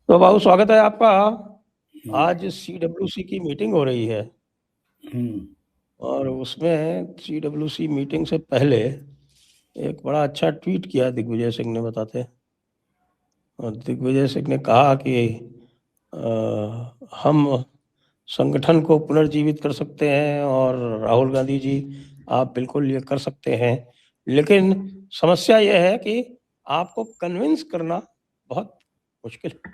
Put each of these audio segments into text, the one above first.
तो बाबू स्वागत है आपका। हम्म। आज सीडब्ल्यूसी की मीटिंग हो रही है हम्म। और उसमें सीडब्ल्यूसी मीटिंग से पहले एक बड़ा अच्छा ट्वीट किया दिग्विजय सिंह ने, बताते। और दिग्विजय सिंह ने कहा कि हम संगठन को पुनर्जीवित कर सकते हैं और राहुल गांधी जी आप बिल्कुल ये कर सकते हैं, लेकिन समस्या यह है कि आपको कन्विंस करना बहुत मुश्किल है।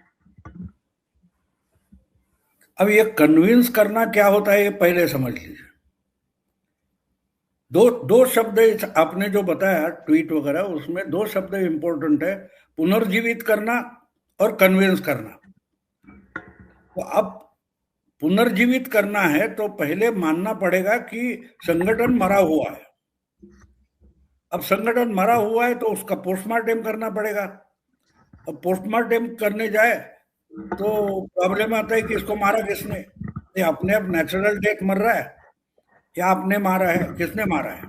अब ये कन्विंस करना क्या होता है ये पहले समझ लीजिए। दो दो शब्द आपने जो बताया ट्वीट वगैरह, उसमें दो शब्द इंपॉर्टेंट है। पुनर्जीवित करना और कन्विंस करना। तो अब पुनर्जीवित करना है तो पहले मानना पड़ेगा कि संगठन मरा हुआ है। अब संगठन मरा हुआ है तो उसका पोस्टमार्टम करना पड़ेगा। अब पोस्टमार्टम करने जाए तो प्रॉब्लम आता है कि इसको मारा किसने। ये अपने आप नेचुरल डेथ मर रहा है या आपने मारा है, किसने मारा है।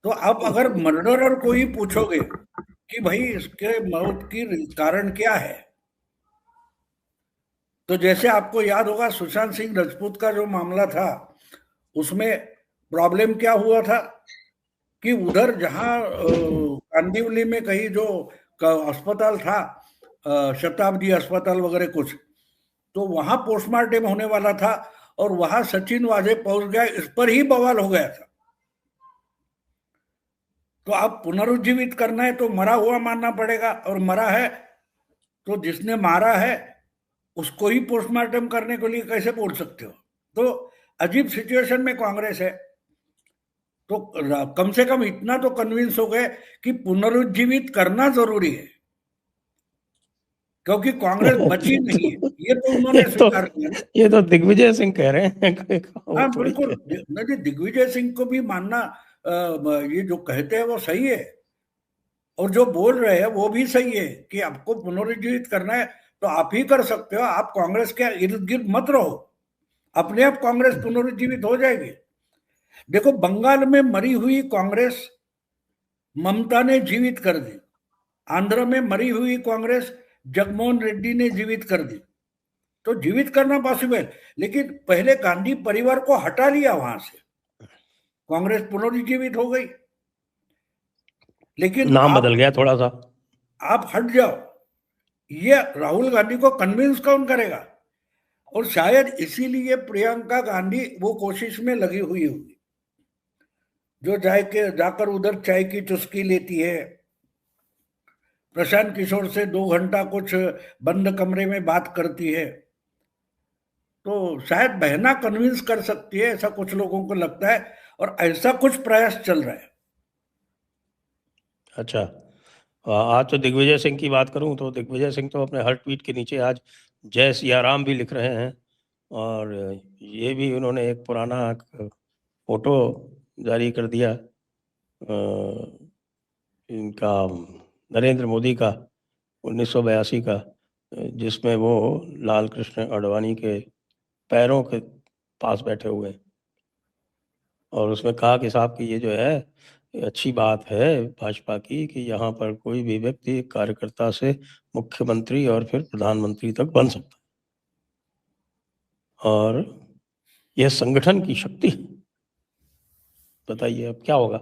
तो अब अगर मर्डरर को ही पूछोगे कि भाई इसके मौत की कारण क्या है, तो जैसे आपको याद होगा सुशांत सिंह राजपूत का जो मामला था, उसमें प्रॉब्लम क्या हुआ था कि उधर जहां कांदिवली में कहीं जो अस्पताल था, शताब्दी अस्पताल वगैरह कुछ, तो वहां पोस्टमार्टम होने वाला था और वहां सचिन वाजे पहुंच गया, इस पर ही बवाल हो गया था। तो अब पुनरुज्जीवित करना है तो मरा हुआ मानना पड़ेगा, और मरा है तो जिसने मारा है उसको ही पोस्टमार्टम करने के लिए कैसे बोल सकते हो। तो अजीब सिचुएशन में कांग्रेस है। तो कम से कम इतना तो कन्विंस हो गए कि पुनरुज्जीवित करना जरूरी है, क्योंकि कांग्रेस बची नहीं है, ये तो ये उन्होंने तो स्वीकार किया ना। ये तो दिग्विजय सिंह कह रहे हैं वो हाँ थोड़ी बिल्कुल, कह रहे हैं। नहीं दिग्विजय सिंह को भी मानना, ये जो कहते हैं वो सही है, और जो बोल रहे हैं वो भी सही है कि आपको पुनरुज्जीवित करना है तो आप ही कर सकते हो। आप कांग्रेस के इर्द गिर्द मत रहो, अपने आप कांग्रेस पुनरुज्जीवित हो जाएगी। देखो, बंगाल में मरी हुई कांग्रेस ममता ने जीवित कर दी, आंध्र में मरी हुई कांग्रेस जगमोहन रेड्डी ने जीवित कर दी। तो जीवित करना पॉसिबल, लेकिन पहले गांधी परिवार को हटा लिया वहां से, कांग्रेस पुनरुज्जीवित हो गई। लेकिन नाम आप बदल गया थोड़ा सा। आप हट जाओ, ये राहुल गांधी को कन्विंस कौन करेगा। और शायद इसीलिए प्रियंका गांधी वो कोशिश में लगी हुई होगी, जो जाकर उधर चाय की चुस्की लेती है, प्रशांत किशोर से 2 घंटा कुछ बंद कमरे में बात करती है। तो शायद बहना कन्विंस कर सकती है, ऐसा कुछ लोगों को लगता है, और ऐसा कुछ प्रयास चल रहा है। अच्छा, आज तो दिग्विजय सिंह की बात करूं तो दिग्विजय सिंह तो अपने हर ट्वीट के नीचे आज जय सिया राम भी लिख रहे हैं। और ये भी उन्होंने एक पुराना फोटो जारी कर दिया, इनका नरेंद्र मोदी का 1982 का, जिसमें वो लाल कृष्ण आडवाणी के पैरों के पास बैठे हुए हैं। और उसमें कहा कि साहब की ये जो है, ये अच्छी बात है भाजपा की कि यहाँ पर कोई भी व्यक्ति कार्यकर्ता से मुख्यमंत्री और फिर प्रधानमंत्री तक बन सकता है, और यह संगठन की शक्ति है। बताइए अब क्या होगा।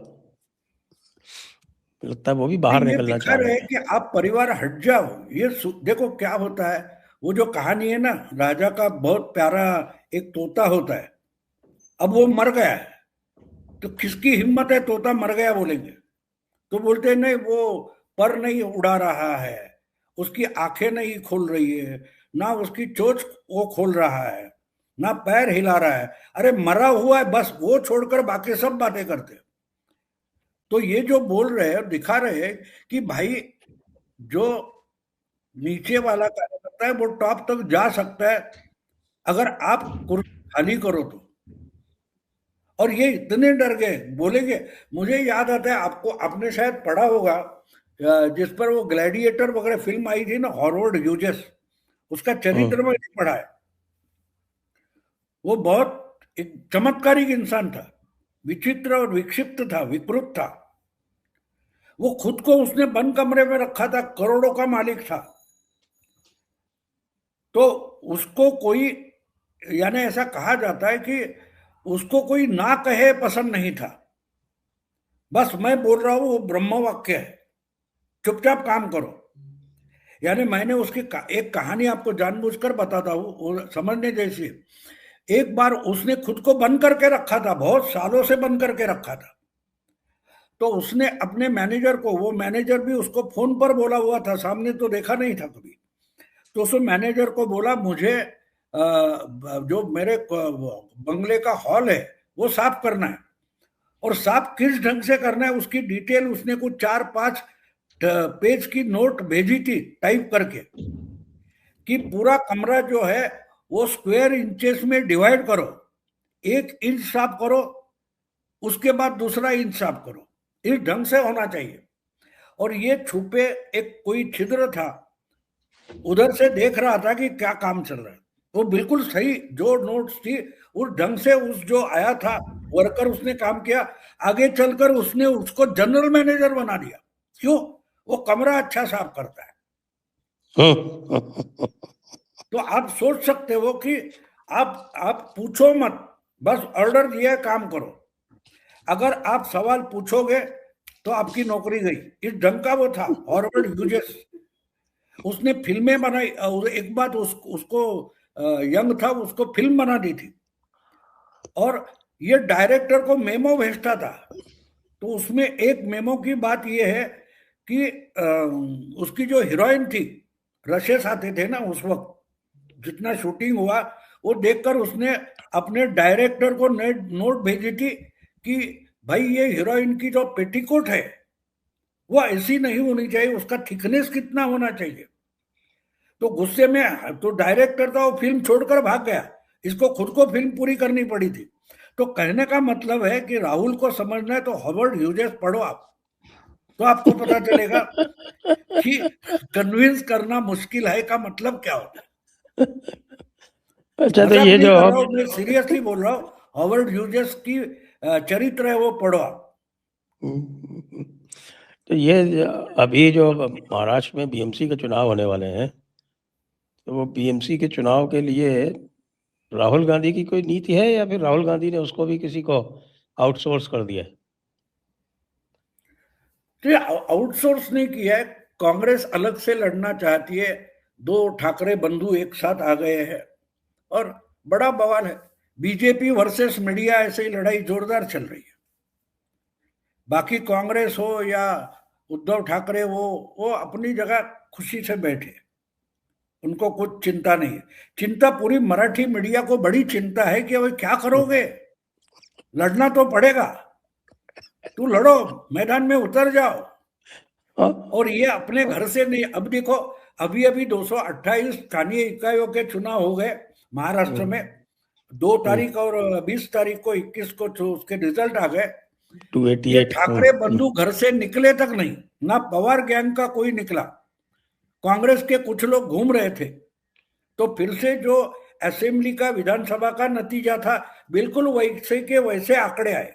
लगता है वो भी बाहर ये निकलना दिखा चाह रहे रहे हैं हैं। कि आप परिवार हट जाओ। देखो क्या होता है, वो जो कहानी है ना, राजा का बहुत प्यारा एक तोता होता है, अब वो मर गया है, तो किसकी हिम्मत है तोता मर गया बोलेंगे। तो बोलते हैं नहीं, वो पर नहीं उड़ा रहा है, उसकी आंखें नहीं खोल रही है, ना उसकी चोंच वो खोल रहा है, ना पैर हिला रहा है। अरे मरा हुआ है बस, वो छोड़कर बाकी सब बातें करते हैं। तो ये जो बोल रहे हैं दिखा रहे हैं कि भाई, जो नीचे वाला कार्यकर्ता है वो टॉप तक जा सकता है, अगर आप कुर्सी खाली करो तो। और ये इतने डर गए बोलेंगे। मुझे याद आता है, आपको आपने शायद पढ़ा होगा, जिस पर वो ग्लैडिएटर वगैरह फिल्म आई थी ना, हॉरवर्ड ह्यूजेस, उसका चरित्र हम्म। मैंने पढ़ा है। वो बहुत एक चमत्कारिक इंसान था, विचित्र और विक्षिप्त था, विकृत था। वो खुद को उसने बंद कमरे में रखा था, करोड़ों का मालिक था, तो उसको कोई, यानी ऐसा कहा जाता है कि उसको कोई ना कहे पसंद नहीं था, बस मैं बोल रहा हूं वो ब्रह्म वाक्य है, चुपचाप काम करो। यानी मैंने उसकी एक कहानी आपको जानबूझकर बताता हूँ, वो समझने जैसी है। एक बार उसने खुद को बंद करके रखा था, बहुत सालों से बंद करके रखा था। तो उसने अपने मैनेजर को, वो मैनेजर भी उसको फोन पर बोला हुआ था, सामने तो देखा नहीं था कभी। तो उस मैनेजर को बोला मुझे जो मेरे बंगले का हॉल है वो साफ करना है, और साफ किस ढंग से करना है उसकी डिटेल उसने कुछ 4-5 पेज की नोट भेजी थी टाइप करके, कि पूरा कमरा जो है वो स्क्वायर इंचेस में डिवाइड करो, 1 इंच साफ करो, उसके बाद दूसरा इंच साफ करो, इस ढंग से होना चाहिए। और ये छुपे एक कोई छिद्र था, उधर से देख रहा था कि क्या काम चल रहा है। वो बिल्कुल सही जो नोट्स थी उस ढंग से उस जो आया था वर्कर उसने काम किया, आगे चलकर उसने उसको जनरल मैनेजर बना दिया। क्यों? वो कमरा अच्छा साफ करता है। तो आप सोच सकते हो कि आप पूछो मत, बस ऑर्डर दिया काम करो। अगर आप सवाल पूछोगे तो आपकी नौकरी गई, इस ढंग का वो था हॉर्वर्ड ह्यूजेस। उसने फिल्में बनाई, और एक बात उसको यंग था, उसको फिल्म बना दी थी, और ये डायरेक्टर को मेमो भेजता था। तो उसमें एक मेमो की बात ये है कि उसकी जो हीरोइन थी, रशेस आते थे ना उस वक्त, जितना शूटिंग हुआ वो देखकर उसने अपने डायरेक्टर को नोट भेजी थी कि भाई ये हीरोइन की जो पेटीकोट है वो ऐसी नहीं होनी चाहिए, उसका थिकनेस कितना होना चाहिए। तो गुस्से में तो डायरेक्टर था वो फिल्म छोड़कर भाग गया, इसको खुद को फिल्म पूरी करनी पड़ी थी। तो कहने का मतलब है कि राहुल को समझना है तो हॉवर्ड ह्यूजेस पढ़ो आप, तो आपको पता चलेगा कि कन्विंस करना मुश्किल है का मतलब क्या होता है। अच्छा, तो मजाक ये नहीं जो कर रहा हूँ, मैं सीरियसली बोल रहा हूँ। हॉवर्ड ह्यूजेस की चरित्र है वो पढ़ो आप। तो ये अभी जो महाराष्ट्र में बीएमसी के चुनाव होने वाले हैं, तो वो बीएमसी के चुनाव के लिए राहुल गांधी की कोई नीति है, या फिर राहुल गांधी ने उसको भी किसी को आउटसोर्स कर दिया है? तो आउटसोर्स नहीं किया है, कांग्रेस अलग से लड़ना चाहती है, दो ठाकरे बंधु एक साथ आ गए हैं और बड़ा बवाल है। बीजेपी वर्सेस मीडिया, ऐसे ही लड़ाई जोरदार चल रही है। बाकी कांग्रेस हो या उद्धव ठाकरे, वो अपनी जगह खुशी से बैठे, उनको कुछ चिंता नहीं है। चिंता पूरी मराठी मीडिया को बड़ी चिंता है कि भाई क्या करोगे, लड़ना तो पड़ेगा, तू लड़ो, मैदान में उतर जाओ। हाँ। और ये अपने घर से नहीं, अब देखो अभी अभी 228 स्थानीय इकाइयों के चुनाव हो गए महाराष्ट्र में। 2 तारीख और 20 तारीख को, 21 को उसके रिजल्ट आ गए। ये 288। ठाकरे बंधु घर से निकले तक नहीं, ना पवार गैंग का कोई निकला, कांग्रेस के कुछ लोग घूम रहे थे। तो फिर से जो असेंबली का, विधानसभा का नतीजा था, बिल्कुल वैसे के वैसे आंकड़े आए।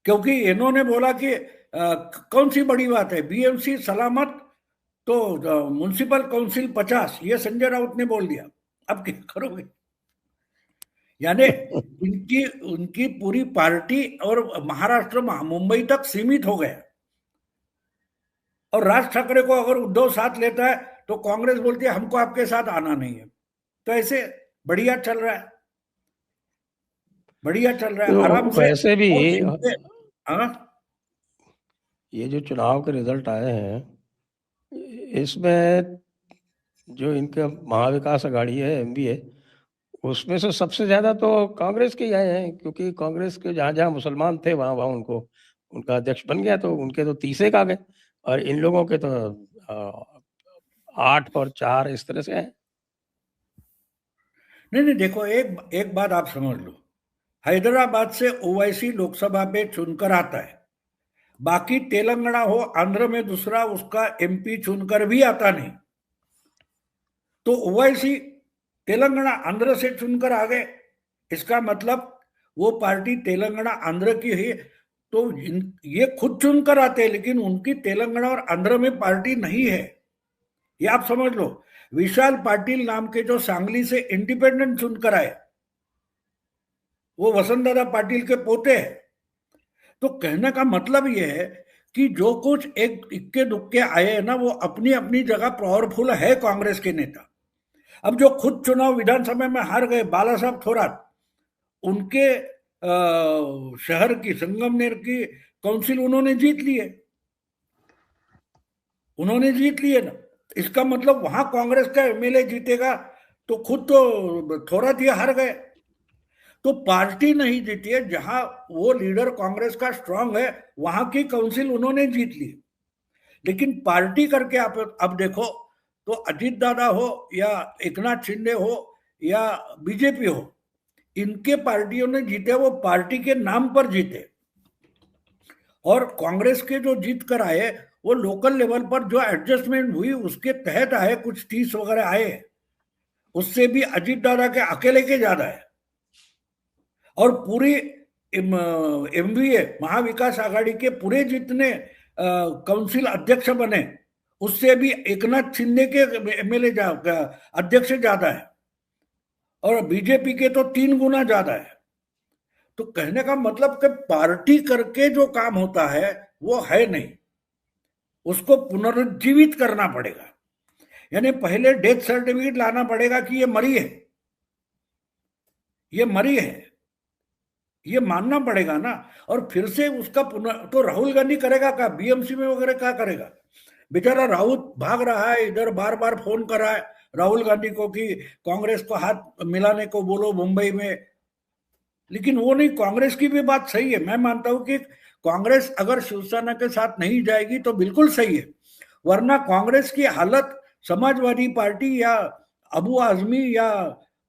क्योंकि इन्होंने बोला कि कौन सी बड़ी बात है, बीएमसी सलामत तो म्युनिसिपल काउंसिल 50, ये संजय राउत ने बोल दिया। अब क्या करोगे? यानी इनकी उनकी पूरी पार्टी और महाराष्ट्र मुंबई तक सीमित हो गया। और राज ठाकरे को अगर उद्धव साथ लेता है तो कांग्रेस बोलती है हमको आपके साथ आना नहीं है। तो ऐसे बढ़िया चल रहा है, बढ़िया चल रहा है, आराम तो से। वैसे भी और इनके, हाँ, ये जो चुनाव के रिजल्ट आए हैं, इसमें जो इनका महाविकास अघाड़ी है, एमवीए, उसमें से सबसे ज्यादा तो कांग्रेस के ही आए हैं, क्योंकि कांग्रेस के जहाँ जहाँ मुसलमान थे वहाँ वहाँ उनको उनका अध्यक्ष बन गया, तो उनके तो 30 आ गए, और इन लोगों के तो 8 और 4 इस तरह से हैं। नहीं नहीं, देखो एक एक बात आप समझ लो, हैदराबाद से ओवैसी लोकसभा पे चुनकर आता है, बाकी तेलंगाना हो, आंध्र में दूसरा उसका एमपी चुनकर भी आता नहीं। तो ओवैसी तेलंगाना आंध्र से चुनकर आ गए, इसका मतलब वो पार्टी तेलंगाना आंध्र की है। तो ये खुद चुनकर आते हैं, लेकिन उनकी तेलंगाना और आंध्र में पार्टी नहीं है, ये आप समझ लो। विशाल पाटिल नाम के जो सांगली से इंडिपेंडेंट चुनकर आए, वो वसंतदादा पाटिल के पोते हैं। तो कहने का मतलब ये है कि जो कुछ एक इक्के दुक्के आए हैं ना, वो अपनी अपनी जगह पावरफुल है कांग्रेस के नेता। अब जो खुद चुनाव विधानसभा में हार गए, बाला साहब थोरात, उनके शहर की संगमनेर की काउंसिल उन्होंने जीत ली है, उन्होंने जीत लिए ना। इसका मतलब वहां कांग्रेस का एमएलए जीतेगा, तो खुद तो थोरात ही हार गए। तो पार्टी नहीं जीती है, जहां वो लीडर कांग्रेस का स्ट्रांग है वहां की काउंसिल उन्होंने जीत ली। लेकिन पार्टी करके आप अब देखो, तो अजीत दादा हो या एकनाथ शिंदे हो या बीजेपी हो, इनके पार्टियों ने जीते वो पार्टी के नाम पर जीते। और कांग्रेस के जो जीत कर आए वो लोकल लेवल पर जो एडजस्टमेंट हुई उसके तहत आए, कुछ 30 वगैरह आए, उससे भी अजीत दादा के अकेले के ज्यादा है। और पूरी एमवीए महाविकास आघाड़ी के पूरे जितने काउंसिल अध्यक्ष बने, उससे भी एकनाथ शिंदे के एमएलए अध्यक्ष ज्यादा है, और बीजेपी के तो 3 गुना ज्यादा है। तो कहने का मतलब कि पार्टी करके जो काम होता है वो है नहीं, उसको पुनरुज्जीवित करना पड़ेगा। यानी पहले डेथ सर्टिफिकेट लाना पड़ेगा कि ये मरी है, ये मरी है, ये मानना पड़ेगा ना। और फिर से उसका तो राहुल गांधी करेगा क्या, बीएमसी में वगैरह क्या करेगा? बेचारा राउत भाग रहा है इधर, बार बार फोन कर रहा है राहुल गांधी को कि कांग्रेस को हाथ मिलाने को बोलो मुंबई में। लेकिन वो नहीं, कांग्रेस की भी बात सही है। मैं मानता हूं कि कांग्रेस अगर शिवसेना के साथ नहीं जाएगी तो बिल्कुल सही है, वरना कांग्रेस की हालत समाजवादी पार्टी या अबू आजमी या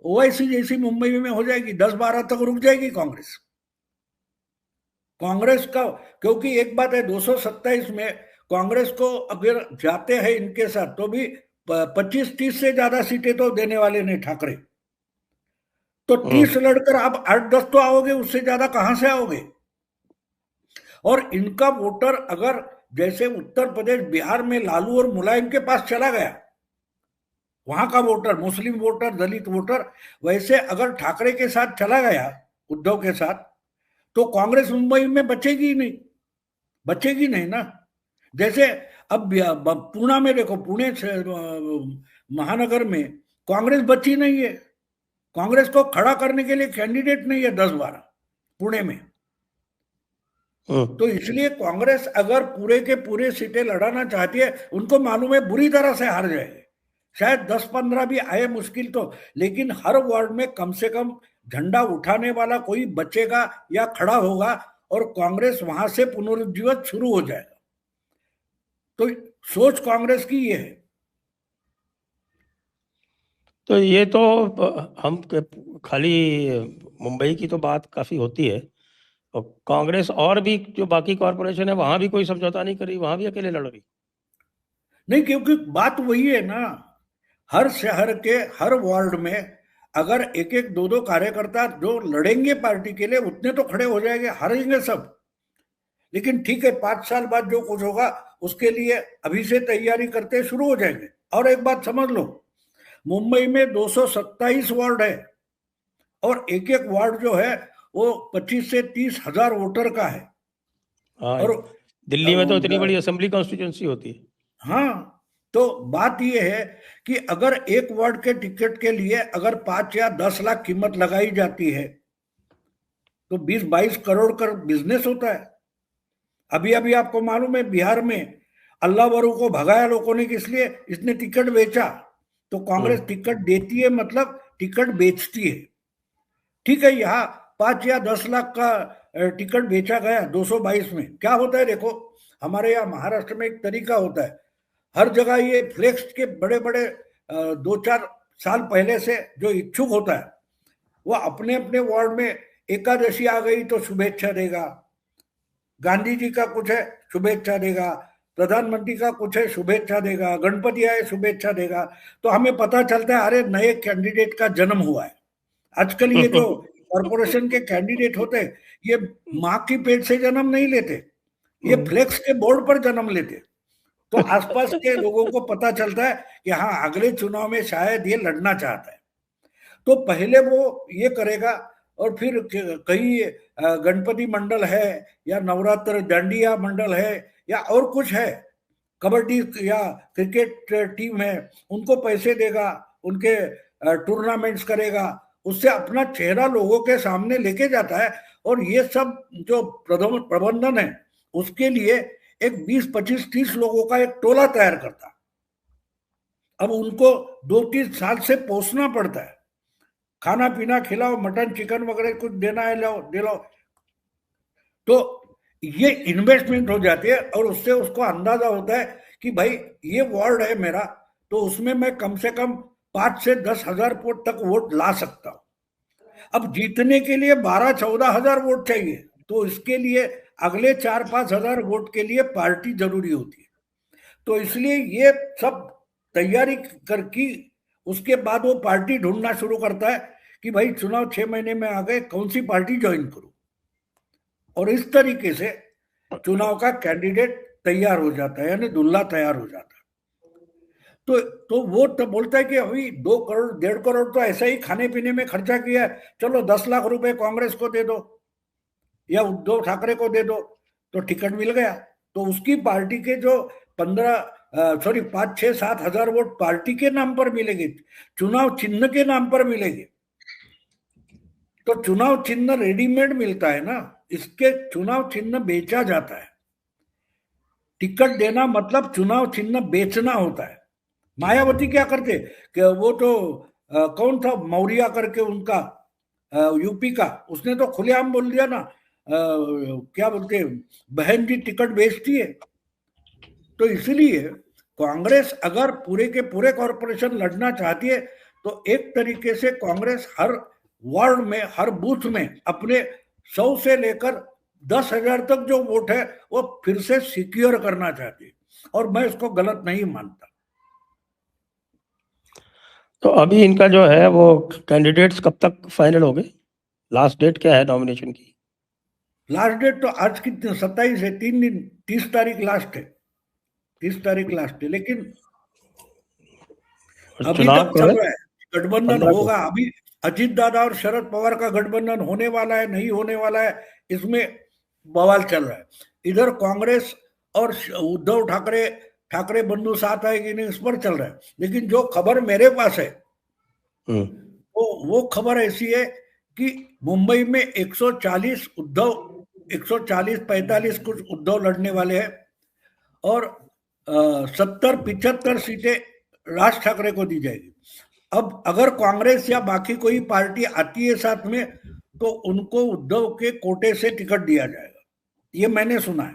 ओवैसी जैसी मुंबई में हो जाएगी, 10-12 तक रुक जाएगी कांग्रेस। कांग्रेस का, क्योंकि एक बात है 227 में कांग्रेस को अगर जाते हैं इनके साथ तो भी 25-30 से ज्यादा सीटें तो देने वाले नहीं ठाकरे। तो 30 लड़कर आप 8-10 तो आओगे, उससे ज्यादा कहां से आओगे? और इनका वोटर अगर जैसे उत्तर प्रदेश बिहार में लालू और मुलायम के पास चला गया, वहां का वोटर, मुस्लिम वोटर, दलित वोटर, वैसे अगर ठाकरे के साथ चला गया, उद्धव के साथ, तो कांग्रेस मुंबई में बचेगी नहीं, बचेगी नहीं ना। जैसे अब पुणे में देखो, पुणे महानगर में कांग्रेस बची नहीं है, कांग्रेस को खड़ा करने के लिए कैंडिडेट नहीं है 10-12 पुणे में। तो इसलिए कांग्रेस अगर पूरे के पूरे सीटें लड़ाना चाहती है, उनको मालूम है बुरी तरह से हार जाएगी। शायद 10-15 भी आए मुश्किल तो, लेकिन हर वार्ड में कम से कम झंडा उठाने वाला कोई बचेगा या खड़ा होगा, और कांग्रेस वहां से पुनरुज्जीवित शुरू हो जाएगा। तो सोच कांग्रेस की ये है। तो ये तो हम खाली मुंबई की तो बात काफी होती है, और कांग्रेस और भी जो बाकी कॉरपोरेशन है वहां भी कोई समझौता नहीं करी, वहां भी अकेले लड़ रही। नहीं, क्योंकि बात वही है ना, हर शहर के हर वार्ड में अगर एक एक दो दो कार्यकर्ता जो लड़ेंगे पार्टी के लिए, उतने तो खड़े हो जाएंगे, हारेंगे सब। लेकिन ठीक है, 5 साल बाद जो कुछ होगा उसके लिए अभी से तैयारी करते शुरू हो जाएंगे। और एक बात समझ लो, मुंबई में 227 वार्ड है, और एक एक वार्ड जो है वो 25 से 30 हजार वोटर का है। हाँ, और दिल्ली में तो इतनी बड़ी असेंबली कॉन्स्टिट्यूंसी होती है। हाँ, तो बात यह है कि अगर एक वार्ड के टिकट के लिए अगर 5 या 10 लाख कीमत लगाई जाती है, तो 20-22 करोड़ का बिजनेस होता है। अभी अभी आपको मालूम है बिहार में अल्लाह वरू को भगाया लोगों ने, किस लिए? इसने टिकट बेचा। तो कांग्रेस टिकट देती है, मतलब टिकट बेचती है। ठीक है, यहाँ 5 या 10 लाख का टिकट बेचा गया 222 में। क्या होता है देखो, हमारे यहाँ महाराष्ट्र में एक तरीका होता है, हर जगह ये फ्लेक्स के बड़े बड़े 2-4 साल पहले से जो इच्छुक होता है वो अपने अपने वार्ड में एकादशी आ गई तो शुभेच्छा देगा, गांधी जी का कुछ है शुभेच्छा देगा, प्रधानमंत्री का कुछ है शुभेच्छा देगा, गणपति आए शुभेच्छा देगा। तो हमें पता चलता है अरे नए कैंडिडेट का जन्म हुआ है। आजकल ये जो कॉर्पोरेशन के कैंडिडेट होते हैं, ये माँ की पेट से जन्म नहीं लेते, ये फ्लेक्स के बोर्ड पर जन्म लेते। तो आसपास के लोगों को पता चलता है कि हाँ, अगले चुनाव में शायद ये लड़ना चाहता है। तो पहले वो ये करेगा, और फिर कहीं गणपति मंडल है या नवरात्र डांडिया मंडल है या और कुछ है, कबड्डी या क्रिकेट टीम है, उनको पैसे देगा, उनके टूर्नामेंट्स करेगा, उससे अपना चेहरा लोगों के सामने लेके जाता है। और ये सब जो प्रबंधन है उसके लिए एक 20, 25, 30 लोगों का एक टोला तैयार करता। अब उनको 2-3 साल से पोसना पड़ता है, खाना पीना खिलाओ, मटन चिकन वगैरह कुछ देना है, लाओ दे लो। तो ये इन्वेस्टमेंट हो जाती है, और उससे उसको अंदाजा होता है कि भाई ये वार्ड है मेरा, तो उसमें मैं कम से कम 5 से 10 हजार वोट तक वोट ला सकता हूं। अब जीतने के लिए 12-14 हजार वोट चाहिए, तो इसके लिए अगले 4-5 हजार वोट के लिए पार्टी जरूरी होती है। तो इसलिए ये सब तैयारी करके उसके बाद वो पार्टी ढूंढना शुरू करता है कि भाई चुनाव 6 महीने में आ गए, कौन सी पार्टी ज्वाइन करूं। और इस तरीके से चुनाव का कैंडिडेट तैयार हो जाता है, यानी दुल्हा तैयार हो जाता है। तो वो तो बोलता है कि अभी 2 करोड़ 1.5 करोड़ तो ऐसा ही खाने पीने में खर्चा किया है, चलो 10 लाख रुपए कांग्रेस को दे दो या उद्धव ठाकरे को दे दो, तो टिकट मिल गया। तो उसकी पार्टी के जो 5, 6, 7 हजार वोट पार्टी के नाम पर मिलेंगे, चुनाव चिन्ह के नाम पर मिलेंगे। तो चुनाव चिन्ह रेडीमेड मिलता है ना, इसके चुनाव चिन्ह बेचा जाता है। टिकट देना मतलब चुनाव चिन्ह बेचना होता है। मायावती क्या करते कि वो तो कौन था मौर्य करके उनका यूपी का, उसने तो खुलेआम बोल दिया ना, क्या बोलते बहन जी टिकट बेचती है। तो इसलिए कांग्रेस अगर पूरे के पूरे कॉरपोरेशन लड़ना चाहती है, तो एक तरीके से कांग्रेस हर वार्ड में, हर बूथ में अपने 100 से लेकर 10,000 तक जो वोट है वो फिर से सिक्योर करना चाहती है, और मैं इसको गलत नहीं मानता। तो अभी इनका जो है वो कैंडिडेट्स कब तक फाइनल हो गए? लास्ट डेट क्या है नॉमिनेशन की? लास्ट डेट तो आज की 27 है, 3 दिन, 30 तारीख लास्ट है, 30 तारीख लास्ट है। लेकिन अभी चुनाव तक तो चल है रहा है, गठबंधन 15 को। होगा। अभी अजीत दादा और शरद पवार का गठबंधन होने वाला है, नहीं होने वाला है, इसमें बवाल चल रहा है। इधर कांग्रेस और उद्धव ठाकरे, ठाकरे बंधु साथ आएगी नहीं, इस पर चल रहा है। लेकिन जो खबर मेरे पास है, वो खबर ऐसी है कि मुंबई में 140 उद्धव, 140-45 कुछ उद्धव लड़ने वाले हैं, और 70-75 सीटें राज ठाकरे को दी जाएगी। अब अगर कांग्रेस या बाकी कोई पार्टी आती है साथ में, तो उनको उद्धव के कोटे से टिकट दिया जाएगा, ये मैंने सुना है।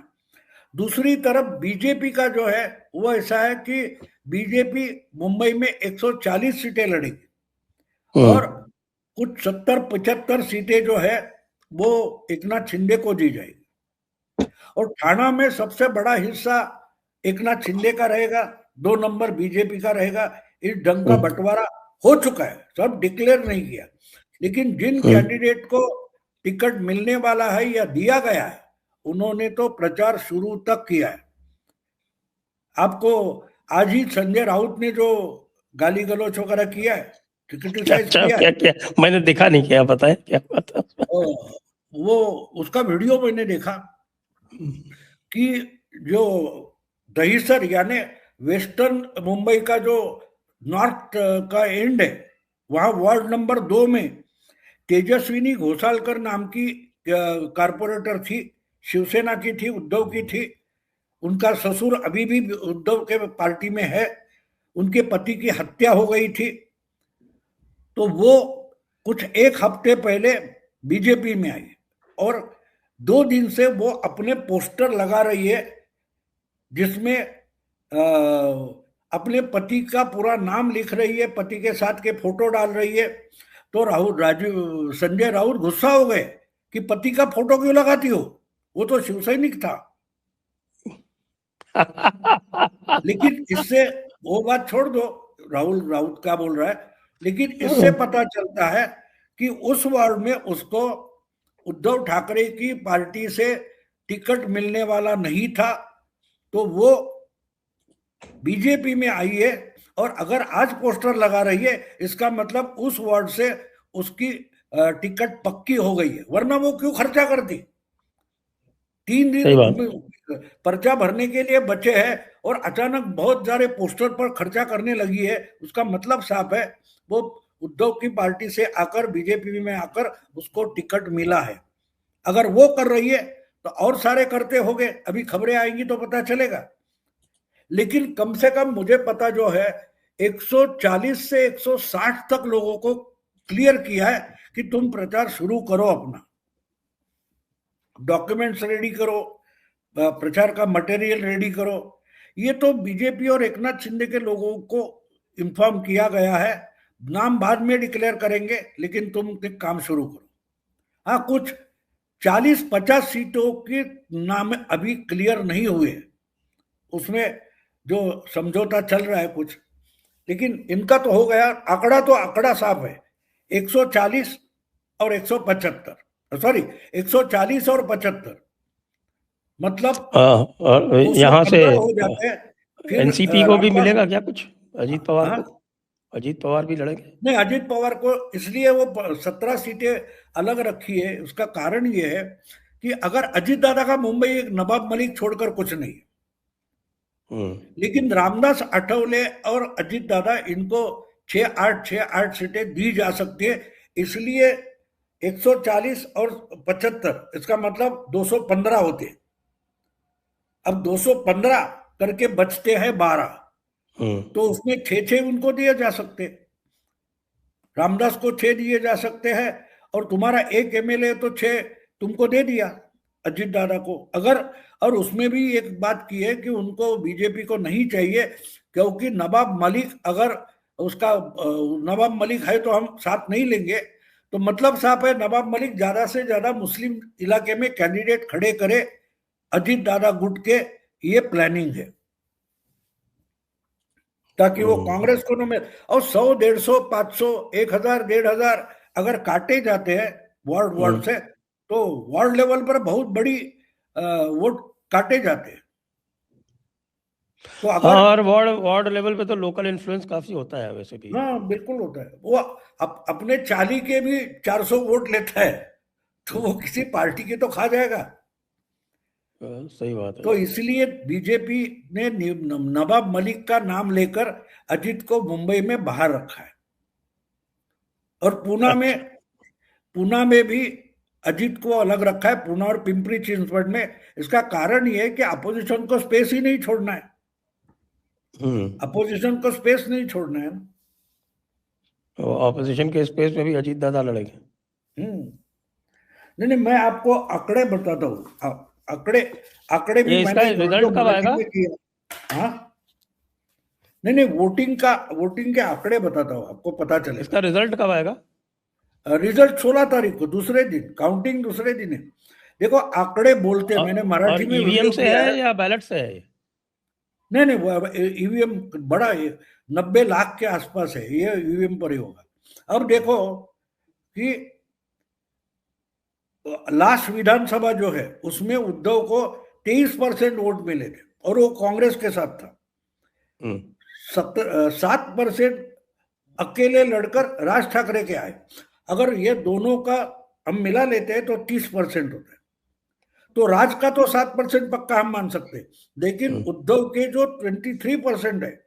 दूसरी तरफ बीजेपी का जो है वो ऐसा है कि बीजेपी मुंबई में 140 सीटें लड़ेगी, और कुछ 70-75 सीटें जो है वो एकनाथ शिंदे को दी जाएगी। और ठाणा में सबसे बड़ा हिस्सा एकनाथ शिंदे का रहेगा, 2 नंबर बीजेपी का रहेगा। इस ढंग का बंटवारा हो चुका है, सब डिक्लेयर नहीं किया। लेकिन जिन कैंडिडेट को टिकट मिलने वाला है या दिया गया है, उन्होंने तो प्रचार शुरू तक किया है। आपको आज ही संजय राउत ने जो गाली गलौच वगैरह किया है, क्रिटिसाइज अच्छा, किया क्या है, क्या मैंने देखा नहीं, क्या बताएं क्या बात है? वो उसका वीडियो मैंने देखा कि जो दहीसर यानी वेस्टर्न मुंबई का जो नॉर्थ का एंड है, वहां वार्ड नंबर 2 में तेजस्विनी घोषालकर नाम की कारपोरेटर थी, शिवसेना की थी, उद्धव की थी। उनका ससुर अभी भी उद्धव के पार्टी में है, उनके पति की हत्या हो गई थी। तो वो कुछ 1 हफ्ते पहले बीजेपी में आई, और 2 दिन से वो अपने पोस्टर लगा रही है, जिसमें अपने पति का पूरा नाम लिख रही है, पति के साथ के फोटो डाल रही है। तो संजय राउत गुस्सा हो गए कि पति का फोटो क्यों लगाती हो, वो तो शिवसैनिक था। लेकिन इससे वो बात छोड़ दो, राहुल राउत क्या बोल रहा है, लेकिन इससे पता चलता है कि उस वार्ड में उसको उद्धव ठाकरे की पार्टी से टिकट मिलने वाला नहीं था। तो वो बीजेपी में आई है और अगर आज पोस्टर लगा रही है, इसका मतलब उस वार्ड से उसकी टिकट पक्की हो गई है, वरना वो क्यों खर्चा करती? 3 दिन सही बात। पर्चा भरने के लिए बचे हैं और अचानक बहुत सारे पोस्टर पर खर्चा करने लगी है, उसका मतलब साफ है वो उद्धव की पार्टी से आकर बीजेपी में आकर उसको टिकट मिला है। अगर वो कर रही है तो और सारे करते होंगे, अभी खबरें आएंगी तो पता चलेगा। लेकिन कम से कम मुझे पता जो है 140 से 160 तक लोगों को क्लियर किया है कि तुम प्रचार शुरू करो, अपना डॉक्यूमेंट्स रेडी करो, प्रचार का मटेरियल रेडी करो। ये तो बीजेपी और एकनाथ शिंदे के लोगों को इन्फॉर्म किया गया है, नाम बाद में डिक्लेयर करेंगे, लेकिन तुम एक काम शुरू करो। हाँ, कुछ 40-50 सीटों के नाम अभी क्लियर नहीं हुए, उसमें जो समझौता चल रहा है कुछ, लेकिन इनका तो हो गया। आंकड़ा तो आंकड़ा साफ है, 140 और 175, सॉरी 140 और 75, मतलब और यहाँ से 215 हो जाते हैं। फिर एनसीपी को भी रामदास, मिलेगा क्या कुछ? अजीत पवार हाँ, को? अजीत पवार भी लड़ेंगे? नहीं, अजीत पवार को इसलिए वो 17 सीटें अलग रखी है, उसका कारण ये है कि अगर अजीत दादा का मुंबई एक नवाब मलिक छोड़कर कुछ नहीं है, लेकिन रामदास आठवले और अजीत दादा इनको 6-8 सीटें दी जा सकती है, इसलिए 140 और 75, इसका मतलब 215 होते। अब 215 करके बचते हैं 12, तो उसमें 6-6 उनको दिए जा सकते, रामदास को 6 दिए जा सकते हैं, और तुम्हारा एक एमएलए तो 6 तुमको दे दिया अजीत दादा को। अगर, और उसमें भी एक बात की है कि उनको बीजेपी को नहीं चाहिए, क्योंकि नवाब मलिक, अगर उसका नवाब मलिक है तो हम साथ नहीं लेंगे, तो मतलब साफ है नवाब मलिक ज्यादा से ज्यादा मुस्लिम इलाके में कैंडिडेट खड़े करे अजीत दादा गुट के, ये प्लानिंग है, ताकि वो कांग्रेस को न मिले। और 100, 150, 500, 1000, 1500 अगर काटे जाते हैं वार्ड से, तो वार्ड लेवल पर बहुत बड़ी वोट काटे जाते हैं। तो अगर, हाँ, और वार्ड लेवल पे तो लोकल इन्फ्लुएंस काफी होता है वैसे भी। हाँ बिल्कुल होता है, वो अपने चाली के भी 400 वोट लेता है, तो वो किसी पार्टी के तो खा जाएगा। सही बात है। तो इसलिए बीजेपी ने नवाब मलिक का नाम लेकर अजीत को मुंबई में बाहर रखा है, और पूना में भी अजीत को अलग रखा है, पूना और पिंपरी चिंचवड में। इसका कारण यह है कि अपोजिशन को स्पेस ही नहीं छोड़ना है, अपोजिशन को स्पेस नहीं छोड़ना है। तो ऑपोजिशन के स्पेस में भी अजीत दादा लड़ेंगे? नहीं, मैं आपको आंकड़े बताता हूँ, आंकड़े भी इसका मैंने रिजल्ट कब आएगा? किया। हाँ, नहीं, वोटिंग के आंकड़े बताता हूँ, आपको पता चलेगा। इसका रिजल्ट कब आएगा? रिजल्ट 16 तारीख को, दूसरे दिन, काउंटिंग दूसरे दिन है। देखो आंकड़े बोलते हैं, मैंने मराठी में ईवीएम वीडियो से किया है या बैलेट से है? नहीं, वो ईवीएम बड़ा है, 90 लाख के आसपास है, ये ईवीएम पर ही होगा। अब देखो कि लास्ट विधानसभा जो है उसमें उद्धव को 23% वोट मिले थे, और वो कांग्रेस के साथ था। 7% अकेले लड़कर राज ठाकरे के आए। अगर ये दोनों का हम मिला लेते हैं तो 30% होता है, तो राज का तो 7% पक्का हम मान सकते हैं, लेकिन उद्धव के जो 23% है,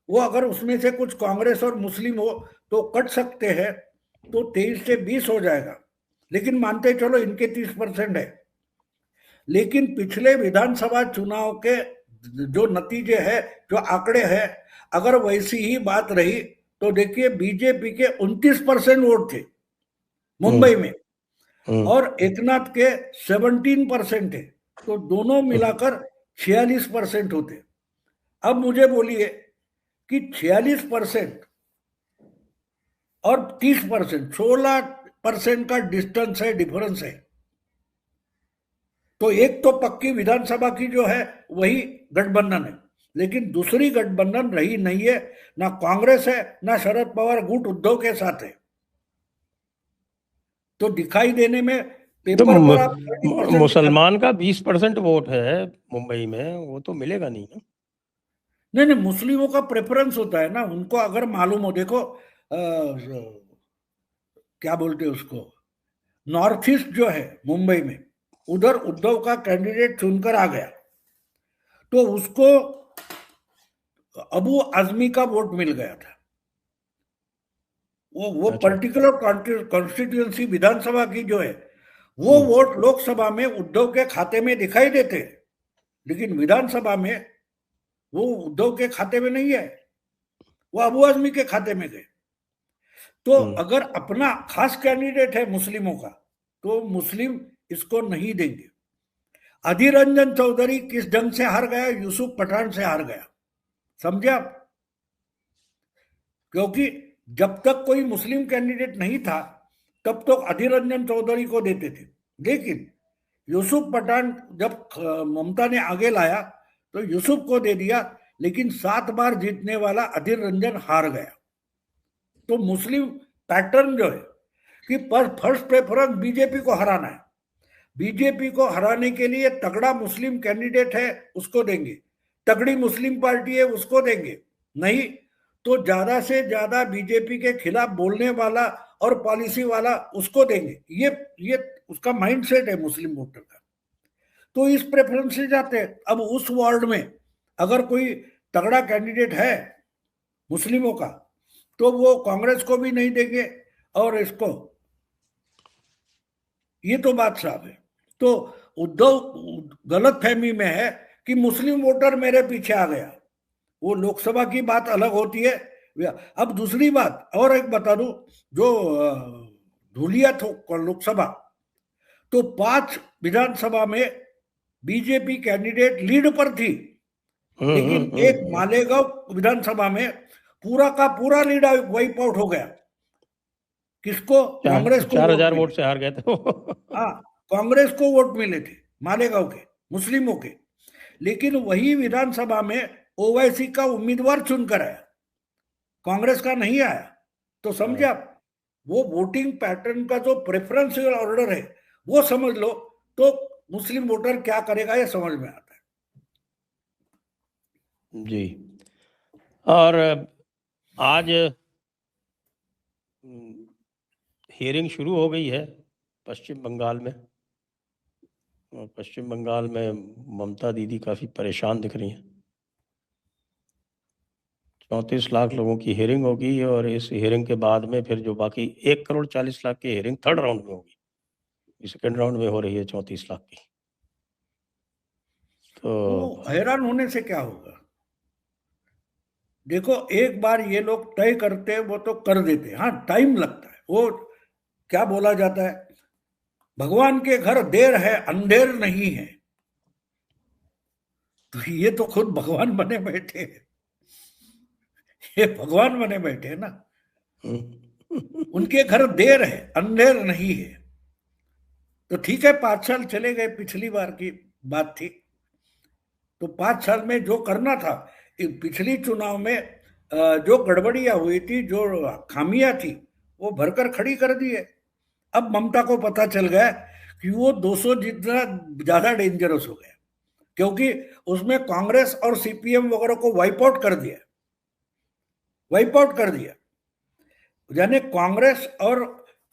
वो अगर उसमें से कुछ कांग्रेस और मुस्लिम हो तो कट सकते हैं, तो 23 से 20 हो जाएगा, लेकिन मानते चलो इनके 30% है। लेकिन पिछले विधानसभा चुनाव के जो नतीजे है, जो आंकड़े हैं, अगर वैसी ही बात रही तो देखिए बीजेपी के 29% वोट थे मुंबई में, और एकनाथ के 17% है, तो दोनों मिलाकर 46% होते। अब मुझे बोलिए कि 46% और 30%, 16% का डिस्टेंस है, डिफरेंस है। तो एक तो पक्की विधानसभा की जो है वही गठबंधन है, लेकिन दूसरी गठबंधन रही नहीं है, ना कांग्रेस है ना शरद पवार गुट उद्धव के साथ है। तो दिखाई देने में पेपर तो पर आप 30% मुसलमान का 20% वोट है मुंबई में, वो तो मिलेगा नहीं ना? नहीं नहीं, मुस्लिमों का प्रेफरेंस होता है ना, उनको अगर मालूम हो, देखो क्या बोलते हैं उसको, नॉर्थ ईस्ट जो है मुंबई में, उधर उद्धव का कैंडिडेट चुनकर आ गया, तो उसको अबू आजमी का वोट मिल गया था। वो अच्छा। पर्टिकुलर कॉन्स्टिट्यूंसी विधानसभा की जो है, वो हम्म। वोट लोकसभा में उद्धव के खाते में दिखाई देते हैं, लेकिन विधानसभा में वो उद्धव के खाते में नहीं है, वो अबू आजमी के खाते में गए। तो हम्म। अगर अपना खास कैंडिडेट है मुस्लिमों का, तो मुस्लिम इसको नहीं देंगे। अधीर रंजन चौधरी किस ढंग से हार गया, यूसुफ पठान से हार गया, समझे आप? क्योंकि जब तक कोई मुस्लिम कैंडिडेट नहीं था, तब तो अधीर रंजन चौधरी को देते थे, लेकिन यूसुफ पठान जब ममता ने आगे लाया, तो यूसुफ को दे दिया, लेकिन 7 बार जीतने वाला अधीर रंजन हार गया। तो मुस्लिम पैटर्न जो है कि पर फर्स्ट प्रेफरेंस बीजेपी को हराना है, बीजेपी को हराने के लिए तगड़ा मुस्लिम कैंडिडेट है उसको देंगे, तगड़ी मुस्लिम पार्टी है उसको देंगे, नहीं तो ज्यादा से ज्यादा बीजेपी के खिलाफ बोलने वाला और पॉलिसी वाला उसको देंगे। ये उसका माइंडसेट है मुस्लिम वोटर का। तो इस प्रेफरेंस से जाते हैं। अब उस वार्ड में अगर कोई तगड़ा कैंडिडेट है मुस्लिमों का, तो वो कांग्रेस को भी नहीं देंगे और इसको, ये तो बात साफ है। तो उद्धव गलत फहमी में है कि मुस्लिम वोटर मेरे पीछे आ गया, वो लोकसभा की बात अलग होती है। अब दूसरी बात और एक बता दूं, जो धुलिया लोकसभा, तो 5 विधानसभा में बीजेपी कैंडिडेट लीड पर थी, लेकिन एक हम्म। मालेगांव विधानसभा में पूरा का पूरा लीड वाइप आउट हो गया। किसको? कांग्रेस को चार वोट हजार मिले। वोट से हार गए थे वो। हाँ, कांग्रेस को वोट मिले थे मालेगांव के मुस्लिमों के, लेकिन वही विधानसभा में ओवैसी का उम्मीदवार चुनकर आया, कांग्रेस का नहीं आया। तो समझे हाँ। आप, वो वोटिंग पैटर्न का जो प्रेफरेंशियल ऑर्डर है, वो समझ लो, तो मुस्लिम वोटर क्या करेगा ये समझ में आता है। जी। और आज हियरिंग शुरू हो गई है पश्चिम बंगाल में, और पश्चिम बंगाल में ममता दीदी काफ़ी परेशान दिख रही हैं। 34 लाख लोगों की हियरिंग होगी, और इस हियरिंग के बाद में फिर जो बाकी 1,40,00,000 की हियरिंग थर्ड राउंड में होगी। सेकेंड राउंड में हो रही है 34 लाख की। तो तो हैरान होने से क्या होगा? देखो, एक बार ये लोग तय करते हैं वो तो कर देते हैं, हाँ टाइम लगता है। वो क्या बोला जाता है, भगवान के घर देर है अंधेर नहीं है। तो ये तो खुद भगवान बने बैठे हैं, ये भगवान बने बैठे हैं ना, उनके घर देर है अंधेर नहीं है। तो ठीक है, 5 साल चले गए, पिछली बार की बात थी। तो 5 साल में जो करना था, पिछली चुनाव में जो गड़बड़ियां हुई थी, जो खामियां थी, वो भरकर खड़ी कर दी है। अब ममता को पता चल गया कि वो 200 जितना ज्यादा डेंजरस हो गया, क्योंकि उसमें कांग्रेस और सीपीएम वगैरह को वाइप आउट कर दिया, वाइप आउट कर दिया। यानी कांग्रेस और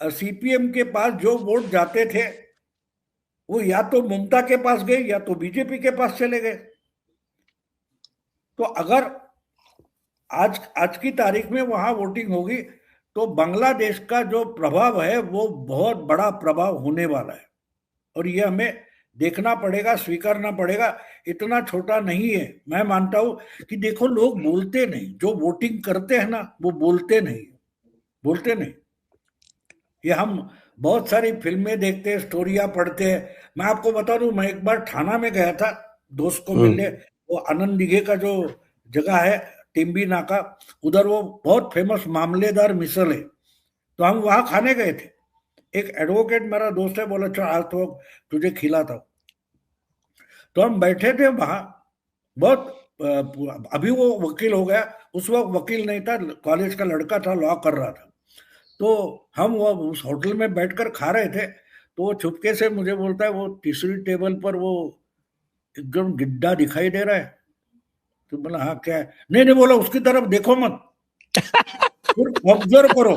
सीपीएम के पास जो वोट जाते थे, वो या तो ममता के पास गए या तो बीजेपी के पास चले गए। तो अगर आज आज की तारीख में वहां वोटिंग होगी, तो बांग्लादेश का जो प्रभाव है वो बहुत बड़ा प्रभाव होने वाला है, और ये हमें देखना पड़ेगा, स्वीकारना पड़ेगा। इतना छोटा नहीं है। मैं मानता हूं कि देखो, लोग बोलते नहीं, जो वोटिंग करते हैं ना वो बोलते नहीं, बोलते नहीं। ये हम बहुत सारी फिल्में देखते हैं, स्टोरियां पढ़ते हैं। मैं आपको बता दूं, मैं एक बार ठाणा में गया था दोस्त को मिलने। हम्म। वो आनंद दिघे का जो जगह है, टिम्बी नाका, उधर वो बहुत फेमस मामलेदार मिसल है, तो हम वहां खाने गए थे। एक एडवोकेट मेरा दोस्त है, बोला चल आज तो तुझे खिलाता हूं। तो हम बैठे थे वहां, बहुत अभी वो वकील हो गया, उस वक्त वकील नहीं था, कॉलेज का लड़का था, लॉ कर रहा था। तो हम वो उस होटल में बैठकर खा रहे थे, तो वो चुपके से मुझे बोलता है, वो तीसरी टेबल पर वो एकदम गिड्डा दिखाई दे रहा है। तो बोला हाँ क्या है, नहीं नहीं, बोला उसकी तरफ देखो मत, सिर्फ ऑब्जर्व करो,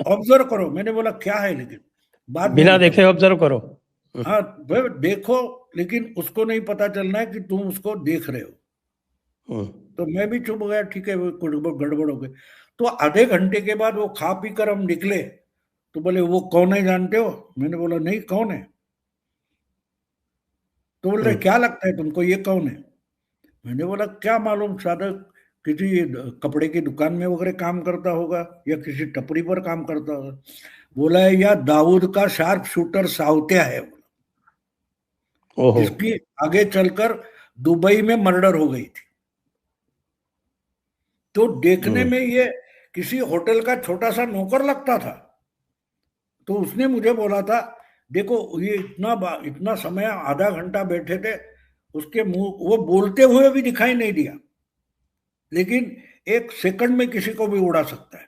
ऑब्जर्व करो। मैंने बोला क्या है, लेकिन बाद में बिना बताओ। देखे ऑब्जर्व करो। हाँ भाई देखो, लेकिन उसको नहीं पता चलना है कि तुम उसको देख रहे हो। तो मैं भी चुप हो गया, ठीक है वो गड़बड़ हो गई। तो आधे घंटे के बाद वो खा पी कर हम निकले, तो बोले वो कौन है जानते हो? मैंने बोला नहीं, कौन है? तो बोल रहे क्या लगता है तुमको, ये कौन है? मैंने बोला क्या मालूम, शायद किसी कपड़े की दुकान में वगैरह काम करता होगा या किसी टपरी पर काम करता होगा। बोला है या दाऊद का शार्प शूटर साउत्या है, ओहो। जिसकी आगे चलकर दुबई में मर्डर हो गई थी। तो देखने में ये किसी होटल का छोटा सा नौकर लगता था। तो उसने मुझे बोला था, देखो ये इतना समय आधा घंटा बैठे थे, उसके मुंह वो बोलते हुए भी दिखाई नहीं दिया, लेकिन एक सेकंड में किसी को भी उड़ा सकता है।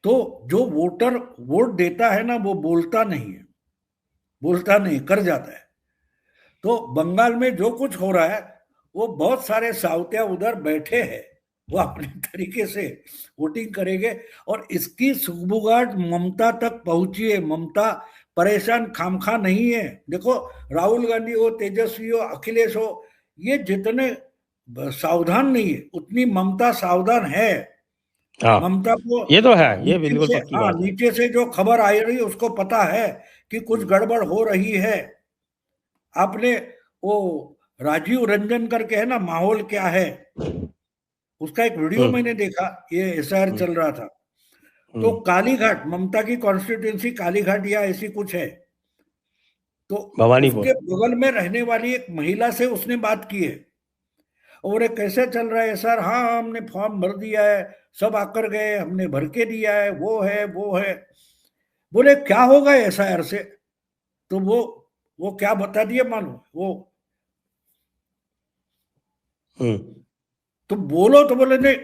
तो जो वोटर वोट देता है ना, वो बोलता नहीं है, बोलता नहीं, कर जाता है। तो बंगाल में जो कुछ हो रहा है, वो बहुत सारे साउथिया उधर बैठे हैं, वो अपने तरीके से वोटिंग करेंगे। और इसकी सुगबुगाहट ममता तक पहुंची है। ममता परेशान खामखा नहीं है। देखो राहुल गांधी हो, तेजस्वी हो, अखिलेश हो, ये जितने सावधान नहीं है, उतनी ममता सावधान है। हाँ, ममता को ये तो है, ये नीचे बिल्कुल से, पक्की हाँ बात है। नीचे से जो खबर आ रही है उसको पता है कि कुछ गड़बड़ हो रही है। आपने वो राजीव रंजन करके है ना, माहौल क्या है, उसका एक वीडियो हम्म। मैंने देखा, ये एसआईआर हम्म। चल रहा था। तो हम्म। कालीघाट, ममता की कॉन्स्टिट्यूंसी कालीघाट या ऐसी कुछ है, तो भवानीपुर। उसके बगल में रहने वाली एक महिला से उसने बात की है। और ये कैसे चल रहा है सर? हाँ हमने फॉर्म भर दिया है, सब आकर गए, हमने भर के दिया है, वो है वो है। बोले क्या होगा एसआईआर से? तो वो क्या बता दिए मालूम? वो हम्म। तो बोलो, तो बोले नहीं,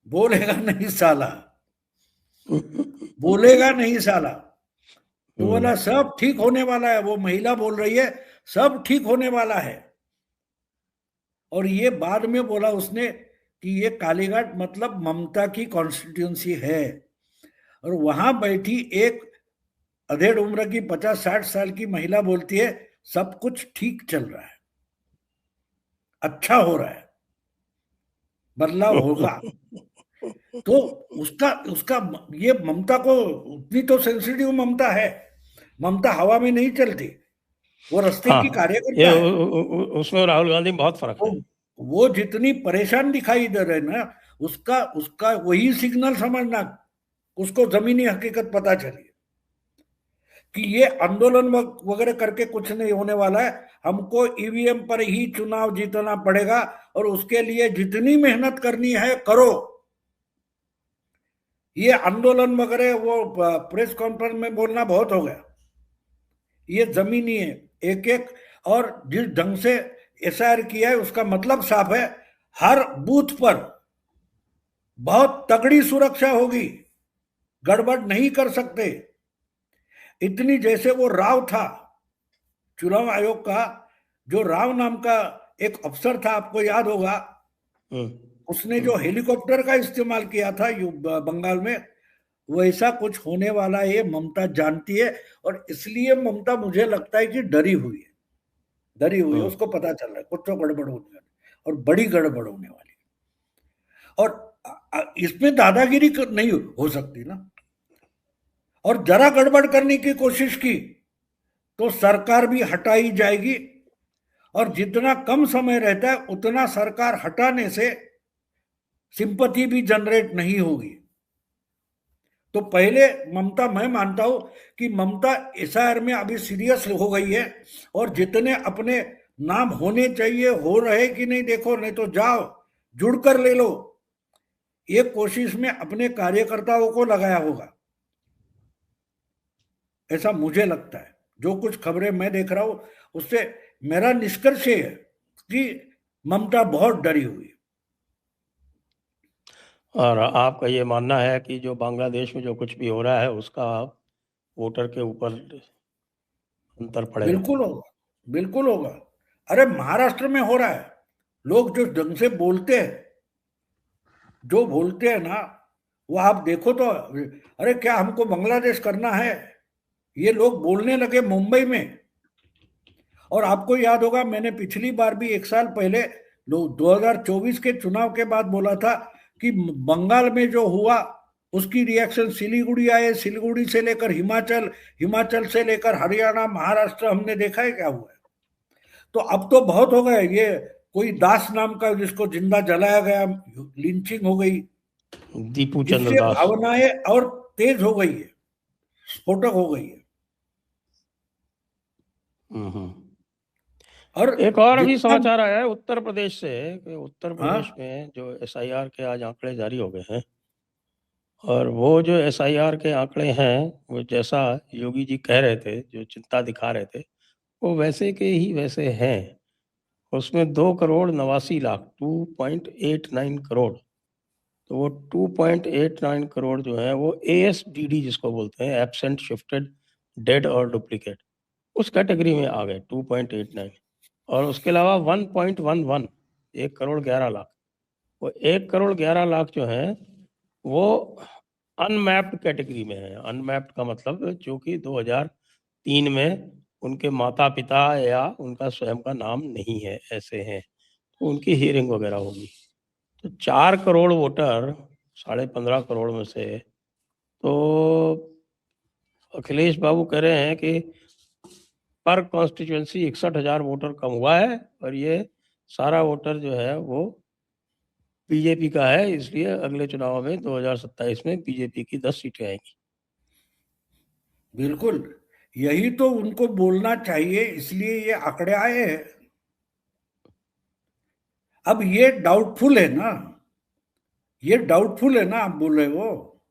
बोलेगा नहीं साला, बोलेगा नहीं साला। तो हम्म। बोला सब ठीक होने वाला है, वो महिला बोल रही है सब ठीक होने वाला है। और ये बाद में बोला उसने कि ये कालीघाट मतलब ममता की कॉन्स्टिट्यूंसी है। और वहां बैठी एक अधेड़ उम्र की 50-60 साल की महिला बोलती है सब कुछ ठीक चल रहा है, अच्छा हो रहा है, बदलाव होगा। तो उसका उसका ये ममता को उतनी तो सेंसिटिव ममता है। ममता हवा में नहीं चलती, वो रास्ते की हाँ, ये कार्यकर्ता है। उसमें राहुल गांधी में बहुत फर्क तो है। वो जितनी परेशान दिखाई दे रहे ना, उसका उसका वही सिग्नल समझना, उसको जमीनी हकीकत पता चली कि ये आंदोलन वगैरह करके कुछ नहीं होने वाला है। हमको ईवीएम पर ही चुनाव जीतना पड़ेगा, और उसके लिए जितनी मेहनत करनी है करो। ये आंदोलन वगैरह वो प्रेस कॉन्फ्रेंस में बोलना बहुत हो गया, ये जमीनी है एक एक। और जिस ढंग से एसआईआर किया है उसका मतलब साफ है, हर बूथ पर बहुत तगड़ी सुरक्षा होगी, गड़बड़ नहीं कर सकते। इतनी, जैसे वो राव था चुनाव आयोग का, जो राव नाम का एक अफसर था, आपको याद होगा, हम्म। उसने जो हेलीकॉप्टर का इस्तेमाल किया था बंगाल में, वैसा कुछ होने वाला है, ये ममता जानती है। और इसलिए ममता मुझे लगता है कि डरी हुई है, डरी हुई है, हम्म। उसको पता चल रहा है कुछ तो गड़बड़ होने वाली है, और बड़ी गड़बड़ होने वाली है। और इसमें दादागिरी नहीं हो सकती ना। और जरा गड़बड़ करने की कोशिश की तो सरकार भी हटाई जाएगी, और जितना कम समय रहता है उतना सरकार हटाने से सिंपैथी भी जनरेट नहीं होगी। तो पहले ममता, मैं मानता हूं कि ममता एसआईआर में अभी सीरियस हो गई है, और जितने अपने नाम होने चाहिए हो रहे कि नहीं देखो, नहीं तो जाओ जुड़ कर ले लो, ये कोशिश में अपने कार्यकर्ताओं को लगाया होगा, ऐसा मुझे लगता है। जो कुछ खबरें मैं देख रहा हूं उससे मेरा निष्कर्ष ये है कि ममता बहुत डरी हुई है। और आपका ये मानना है कि जो बांग्लादेश में जो कुछ भी हो रहा है उसका वोटर के ऊपर अंतर पड़ेगा? बिल्कुल होगा, बिल्कुल होगा। अरे महाराष्ट्र में हो रहा है। लोग जो ढंग से बोलते हैं, जो बोलते हैं ना, वो आप देखो तो, अरे क्या हमको बांग्लादेश करना है, ये लोग बोलने लगे मुंबई में। और आपको याद होगा, मैंने पिछली बार भी एक साल पहले 2024 के चुनाव के बाद बोला था कि बंगाल में जो हुआ उसकी रिएक्शन सिलीगुड़ी आए, सिलीगुड़ी से लेकर हिमाचल, हिमाचल से लेकर हरियाणा, महाराष्ट्र, हमने देखा है क्या हुआ है। तो अब तो बहुत हो गए। ये कोई दास नाम का जिसको जिंदा जलाया गया, लिंचिंग हो गई, दीपू चंद्र जिससे दास। भावनाएं और तेज हो गई है, स्फोटक हो गई है। हम्म। और एक और अभी जितना, समाचार आया है उत्तर प्रदेश से कि उत्तर प्रदेश हाँ, में जो एसआईआर के आज आंकड़े जारी हो गए हैं, और वो जो एसआईआर के आंकड़े हैं वो जैसा योगी जी कह रहे थे, जो चिंता दिखा रहे थे, वो वैसे के ही वैसे हैं। उसमें 2 करोड़ 89 लाख 2.89 करोड़, तो वो 2.89 करोड़ जो है वो एएसडीडी जिसको बोलते हैं, एब्सेंट शिफ्टेड डेड और डुप्लीकेट, उस कैटेगरी में आ गए 2.89। और उसके अलावा 1.11 1 करोड़ 11 लाख, वो 1 करोड़ 11 लाख जो है वो अनमैप्ड कैटेगरी में है। अनमैप्ड का मतलब जो कि 2003 में उनके माता पिता या उनका स्वयं का नाम नहीं है, ऐसे हैं, तो उनकी हियरिंग वगैरह होगी। तो 4 करोड़ वोटर 15.5 करोड़ में से, तो अखिलेश बाबू कह रहे हैं कि पर कॉन्स्टिट्यूंसी 61,000 वोटर कम हुआ है, और ये सारा वोटर जो है वो बीजेपी का है, इसलिए अगले चुनाव में 2027 में बीजेपी की 10 सीटें आएंगी। बिल्कुल यही तो उनको बोलना चाहिए, इसलिए ये आंकड़े आए हैं। अब ये डाउटफुल है ना, ये डाउटफुल है ना, आप बोल रहे हो।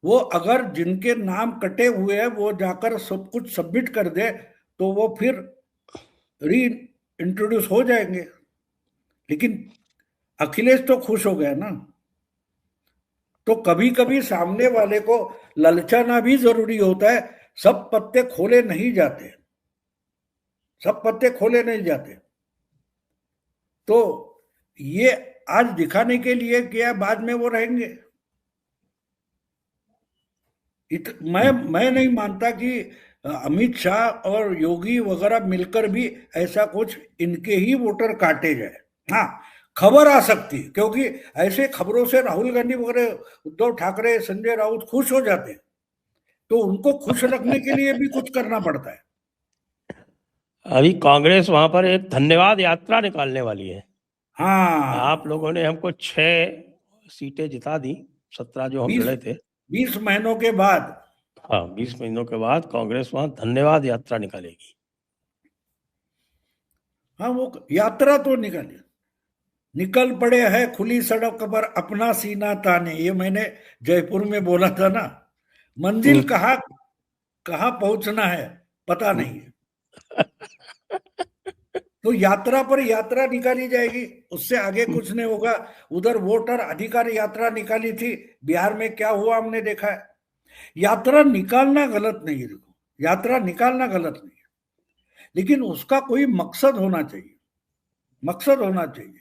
वो अगर जिनके नाम कटे हुए हैं वो जाकर सब कुछ सबमिट कर दे, तो वो फिर री इंट्रोड्यूस हो जाएंगे। लेकिन अखिलेश तो खुश हो गया ना। तो कभी कभी सामने वाले को ललचाना भी जरूरी होता है। सब पत्ते खोले नहीं जाते, सब पत्ते खोले नहीं जाते। तो ये आज दिखाने के लिए किया, बाद में वो रहेंगे। मैं नहीं मानता कि अमित शाह और योगी वगैरह मिलकर भी ऐसा कुछ इनके ही वोटर काटे जाए। हाँ, खबर आ सकती है, क्योंकि ऐसे खबरों से राहुल गांधी वगैरह, उद्धव ठाकरे, संजय राउत खुश हो जाते हैं। तो उनको खुश रखने के लिए भी कुछ करना पड़ता है। अभी कांग्रेस वहां पर एक धन्यवाद यात्रा निकालने वाली है। आप हाँ, लोगों ने हमको 6 सीटें जिता दी, 17 जो हम बीस लड़े थे। 20 महीनों के बाद। हाँ, 20 महीनों के बाद कांग्रेस वहां धन्यवाद यात्रा निकालेगी। हाँ, वो यात्रा तो निकल पड़े हैं खुली सड़क पर अपना सीना ताने, ये मैंने जयपुर में बोला था ना। मंजिल हम्म। कहाँ कहाँ पहुंचना है पता नहीं है। तो यात्रा पर यात्रा निकाली जाएगी, उससे आगे कुछ नहीं होगा। उधर वोटर अधिकार यात्रा निकाली थी, बिहार में क्या हुआ हमने देखा है। यात्रा निकालना गलत नहीं है, देखो, यात्रा निकालना गलत नहीं है, लेकिन उसका कोई मकसद होना चाहिए। मकसद होना चाहिए।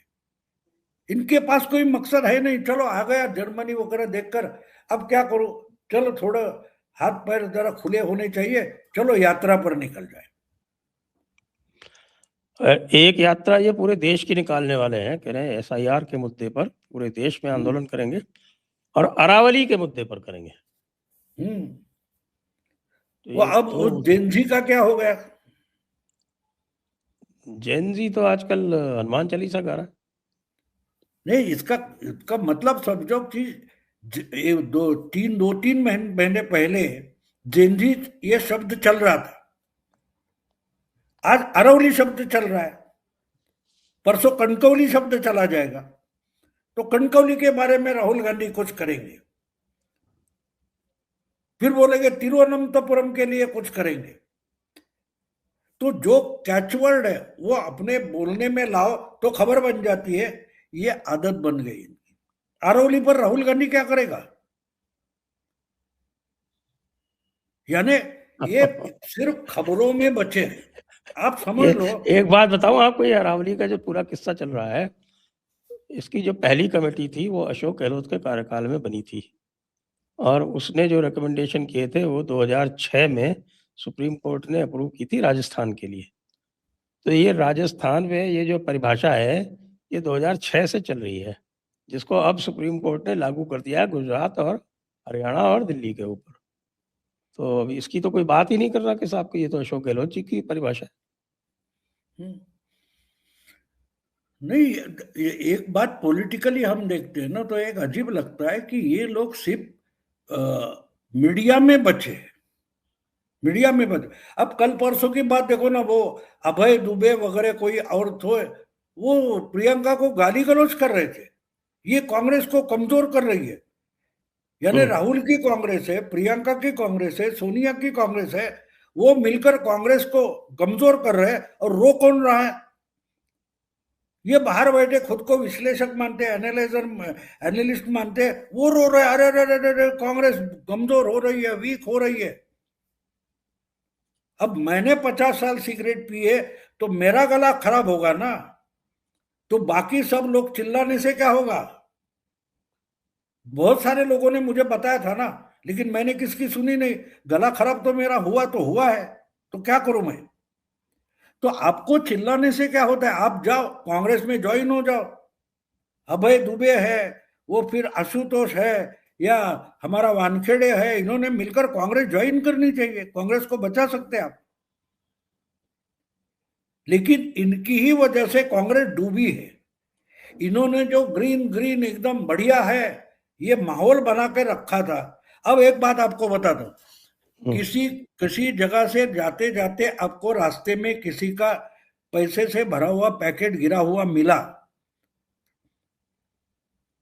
इनके पास कोई मकसद है नहीं। चलो आ गया जर्मनी वगैरह देखकर, अब क्या करो, चलो थोड़ा हाथ पैर जरा खुले होने चाहिए, चलो यात्रा पर निकल जाए। एक यात्रा ये पूरे देश की निकालने वाले हैं, कह रहे हैं एसआईआर के मुद्दे पर पूरे देश में हम्म। आंदोलन करेंगे, और अरावली के मुद्दे पर करेंगे। हम्म। तो वो ये अब तो उस जेनजी का क्या हो गया। जैन जी तो आजकल हनुमान चालीसा गा रहा है। नहीं, इसका इसका मतलब समझो कि दो तीन महीने पहले जेनजी ये शब्द चल रहा था, आज अरवली शब्द चल रहा है, परसों कणकौली शब्द चला जाएगा। तो कणकौली के बारे में राहुल गांधी कुछ करेंगे, फिर बोलेंगे तिरुवनंतपुरम के लिए कुछ करेंगे। तो जो कैचवर्ड है वो अपने बोलने में लाओ तो खबर बन जाती है। ये आदत बन गई इनकी। अरवली पर राहुल गांधी क्या करेगा, यानी ये सिर्फ खबरों में बचे हैं। आप समझ लो। एक बात बताऊं आपको, ये अरावली का जो पूरा किस्सा चल रहा है, इसकी जो पहली कमेटी थी वो अशोक गहलोत के कार्यकाल में बनी थी, और उसने जो रिकमेंडेशन किए थे वो 2006 में सुप्रीम कोर्ट ने अप्रूव की थी राजस्थान के लिए। तो ये राजस्थान में ये जो परिभाषा है, ये 2006 से चल रही है, जिसको अब सुप्रीम कोर्ट ने लागू कर दिया है गुजरात और हरियाणा और दिल्ली के ऊपर। तो अभी इसकी तो कोई बात ही नहीं कर रहा कि साहब, ये तो अशोक गहलोत जी की परिभाषा है। नहीं, एक बात पॉलिटिकली हम देखते हैं ना, तो एक अजीब लगता है कि ये लोग सिर्फ मीडिया में बचे, मीडिया में बचे। अब कल परसों की बात देखो ना, वो अभय दुबे वगैरह कोई और थे, वो प्रियंका को गाली गलौज कर रहे थे। ये कांग्रेस को कमजोर कर रही है। यानी राहुल की कांग्रेस है, प्रियंका की कांग्रेस है, सोनिया की कांग्रेस है, वो मिलकर कांग्रेस को कमजोर कर रहे हैं। और रो कौन रहा है? ये बाहर बैठे खुद को विश्लेषक मानते हैं, एनालाइजर एनालिस्ट मानते हैं, वो रो रहे हैं, अरे अरे अरे अरे कांग्रेस कमजोर हो रही है, वीक हो रही है। अब मैंने 50 साल सिगरेट पिए तो मेरा गला खराब होगा ना, तो बाकी सब लोग चिल्लाने से क्या होगा? बहुत सारे लोगों ने मुझे बताया था ना, लेकिन मैंने किसकी सुनी नहीं। गला खराब तो मेरा हुआ तो हुआ है, तो क्या करूं मैं? तो आपको चिल्लाने से क्या होता है? आप जाओ कांग्रेस में ज्वाइन हो जाओ। अभय दुबे है, वो फिर आशुतोष है, या हमारा वानखेड़े है, इन्होंने मिलकर कांग्रेस ज्वाइन करनी चाहिए, कांग्रेस को बचा सकते हैं आप। लेकिन इनकी ही वजह से कांग्रेस डूबी है। इन्होंने जो ग्रीन ग्रीन एकदम बढ़िया है ये माहौल बना के रखा था। अब एक बात आपको बता दो, किसी किसी जगह से जाते जाते आपको रास्ते में किसी का पैसे से भरा हुआ पैकेट गिरा हुआ मिला,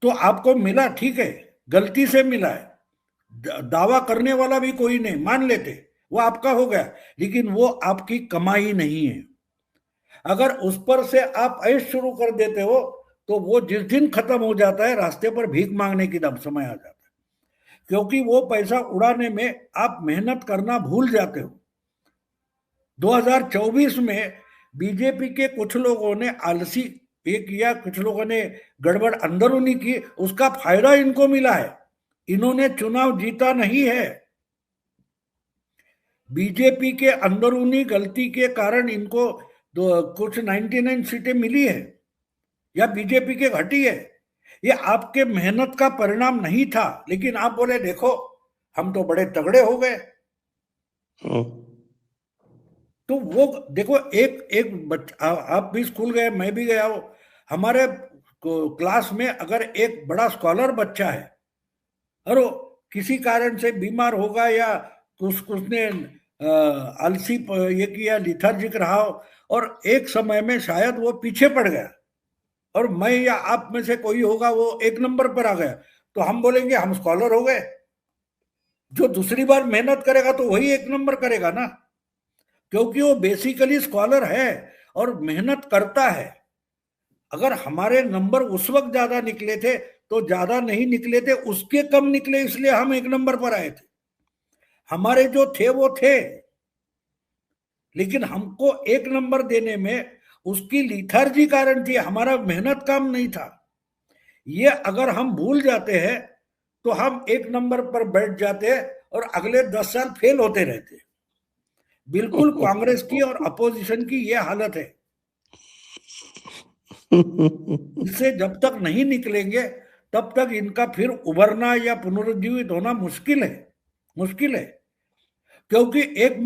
तो आपको मिला, ठीक है, गलती से मिला है, दावा करने वाला भी कोई नहीं, मान लेते वो आपका हो गया, लेकिन वो आपकी कमाई नहीं है। अगर उस पर से आप ऐश शुरू कर देते हो, तो वो जिस दिन खत्म हो जाता है, रास्ते पर भीख मांगने की तब समय आ जाता है, क्योंकि वो पैसा उड़ाने में आप मेहनत करना भूल जाते हो। 2024 में बीजेपी के कुछ लोगों ने आलसी ये किया, कुछ लोगों ने गड़बड़ अंदरूनी की, उसका फायदा इनको मिला है। इन्होंने चुनाव जीता नहीं है, बीजेपी के अंदरूनी गलती के कारण इनको कुछ 99 सीटें मिली है, या बीजेपी के घटी है। ये आपके मेहनत का परिणाम नहीं था, लेकिन आप बोले देखो हम तो बड़े तगड़े हो गए। तो वो देखो, एक एक बच्चा, आप भी स्कूल गए, मैं भी गया हूं, हमारे क्लास में अगर एक बड़ा स्कॉलर बच्चा है और वो किसी कारण से बीमार होगा, या कुछ उसने आलसी ये किया, लिथार्जिक रहा हो, और एक समय में शायद वो पीछे पड़ गया, और मैं या आप में से कोई होगा वो एक नंबर पर आ गया, तो हम बोलेंगे हम स्कॉलर हो गए। जो दूसरी बार मेहनत करेगा तो वही एक नंबर करेगा ना, क्योंकि वो बेसिकली स्कॉलर है और मेहनत करता है। अगर हमारे नंबर उस वक्त ज्यादा निकले थे तो ज्यादा नहीं निकले थे, उसके कम निकले, इसलिए हम एक नंबर पर आए थे। हमारे जो थे वो थे, लेकिन हमको एक नंबर देने में उसकी लिथार्जी कारण थी, हमारा मेहनत काम नहीं था। ये अगर हम भूल जाते हैं तो हम एक नंबर पर बैठ जाते हैं और अगले 10 साल फेल होते रहते हैं। बिल्कुल कांग्रेस की और अपोजिशन की ये हालत है। इससे जब तक नहीं निकलेंगे तब तक इनका फिर उभरना या पुनरुज्जीवित होना मुश्किल है, मुश्किल है। क्योंकि एक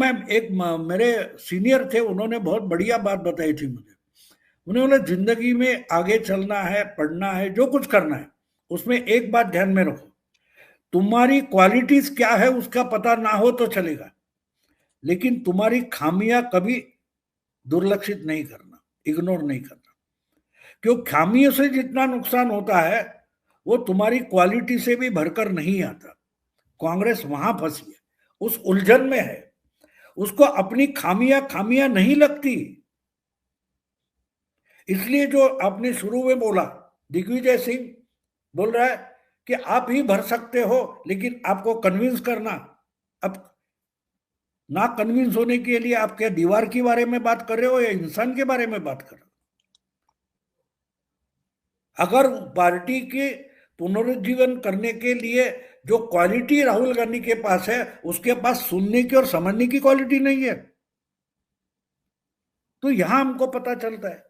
मेरे सीनियर थे, उन्होंने बहुत बढ़िया बात बताई थी मुझे। उन्होंने जिंदगी में आगे चलना है, पढ़ना है, जो कुछ करना है, उसमें एक बात ध्यान में रखो, तुम्हारी क्वालिटीज क्या है उसका पता ना हो तो चलेगा, लेकिन तुम्हारी खामियां कभी दुर्लक्षित नहीं करना, इग्नोर नहीं करना। क्यों? खामियों से जितना नुकसान होता है वो तुम्हारी क्वालिटी से भी भरकर नहीं आता। कांग्रेस वहां फंसी है, उस उलझन में है, उसको अपनी खामियां खामियां नहीं लगती। इसलिए जो आपने शुरू में बोला, दिग्विजय सिंह बोल रहा है कि आप ही भर सकते हो, लेकिन आपको कन्विंस करना। अब ना कन्विंस होने के लिए आप क्या दीवार के बारे में बात कर रहे हो या इंसान के बारे में बात कर रहे हो? अगर पार्टी के पुनरुज्जीवन करने के लिए जो क्वालिटी राहुल गांधी के पास है, उसके पास सुनने की और समझने की क्वालिटी नहीं है, तो यहां हमको पता चलता है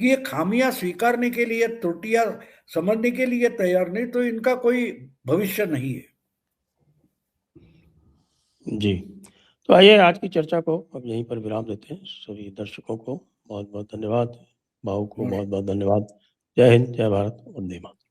कि ये खामियां स्वीकारने के लिए, त्रुटियां समझने के लिए तैयार नहीं, तो इनका कोई भविष्य नहीं है। जी, तो आइए आज की चर्चा को अब यहीं पर विराम देते हैं। सभी दर्शकों को बहुत बहुत धन्यवाद, भाऊ को बहुत बहुत धन्यवाद। जय हिंद, जय भारत, वंदे मातरम।